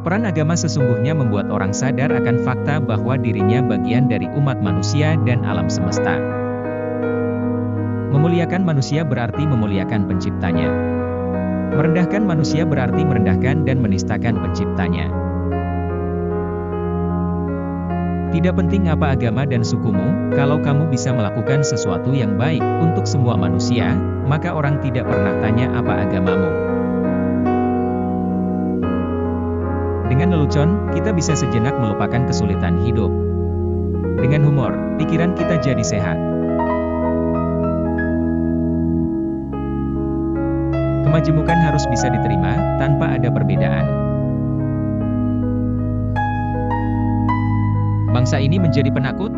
Peran agama sesungguhnya membuat orang sadar akan fakta bahwa dirinya bagian dari umat manusia dan alam semesta. Memuliakan manusia berarti memuliakan penciptanya. Merendahkan manusia berarti merendahkan dan menistakan penciptanya. Tidak penting apa agama dan sukumu, kalau kamu bisa melakukan sesuatu yang baik untuk semua manusia, maka orang tidak pernah tanya apa agamamu. Dengan lelucon, kita bisa sejenak melupakan kesulitan hidup. Dengan humor, pikiran kita jadi sehat. Kemajemukan harus bisa diterima, tanpa ada perbedaan. Bangsa ini menjadi penakut,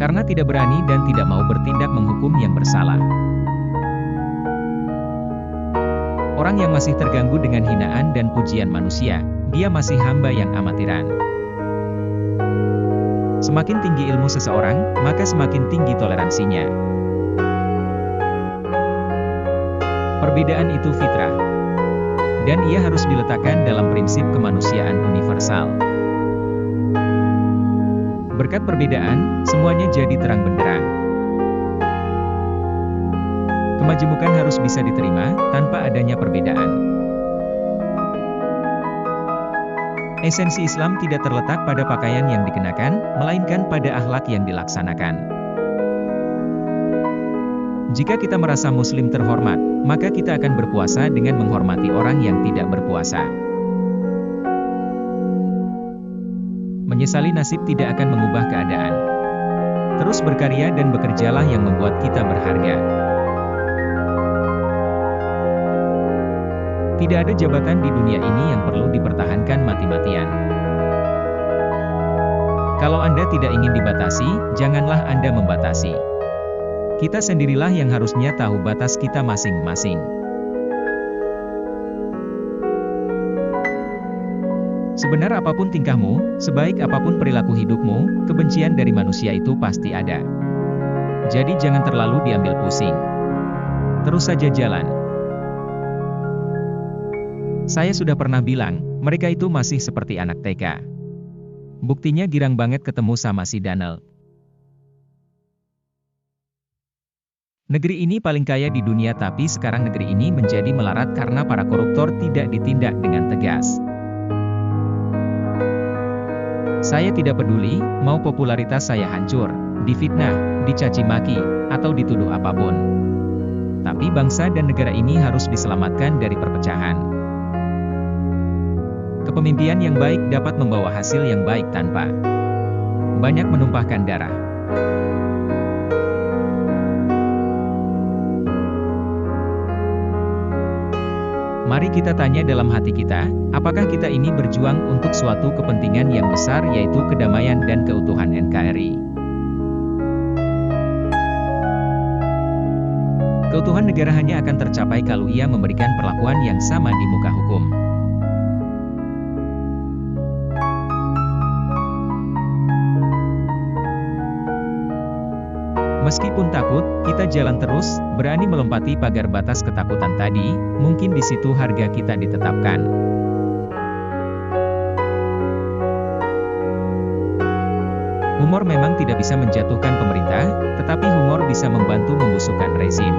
karena tidak berani dan tidak mau bertindak menghukum yang bersalah. Orang yang masih terganggu dengan hinaan dan pujian manusia, dia masih hamba yang amatiran. Semakin tinggi ilmu seseorang, maka semakin tinggi toleransinya. Perbedaan itu fitrah, dan ia harus diletakkan dalam prinsip kemanusiaan universal. Berkat perbedaan, semuanya jadi terang benderang. Kemajemukan harus bisa diterima, tanpa adanya perbedaan. Esensi Islam tidak terletak pada pakaian yang dikenakan, melainkan pada akhlak yang dilaksanakan. Jika kita merasa Muslim terhormat, maka kita akan berpuasa dengan menghormati orang yang tidak berpuasa. Menyesali nasib tidak akan mengubah keadaan. Terus berkarya dan bekerjalah yang membuat kita berharga. Tidak ada jabatan di dunia ini yang perlu dipertahankan mati-matian. Kalau Anda tidak ingin dibatasi, janganlah Anda membatasi. Kita sendirilah yang harusnya tahu batas kita masing-masing. Sebenar apapun tingkahmu, sebaik apapun perilaku hidupmu, kebencian dari manusia itu pasti ada. Jadi jangan terlalu diambil pusing. Terus saja jalan. Saya sudah pernah bilang, mereka itu masih seperti anak TK. Buktinya girang banget ketemu sama si Daniel. Negeri ini paling kaya di dunia tapi sekarang negeri ini menjadi melarat karena para koruptor tidak ditindak dengan tegas. Saya tidak peduli, mau popularitas saya hancur, difitnah, dicaci maki, atau dituduh apapun. Tapi bangsa dan negara ini harus diselamatkan dari perpecahan. Kepemimpinan yang baik dapat membawa hasil yang baik tanpa banyak menumpahkan darah. Mari kita tanya dalam hati kita, apakah kita ini berjuang untuk suatu kepentingan yang besar yaitu kedamaian dan keutuhan NKRI. Keutuhan negara hanya akan tercapai kalau ia memberikan perlakuan yang sama di muka hukum. Meskipun takut, kita jalan terus, berani melompati pagar batas ketakutan tadi, mungkin di situ harga kita ditetapkan. Humor memang tidak bisa menjatuhkan pemerintah, tetapi humor bisa membantu membusukkan rezim.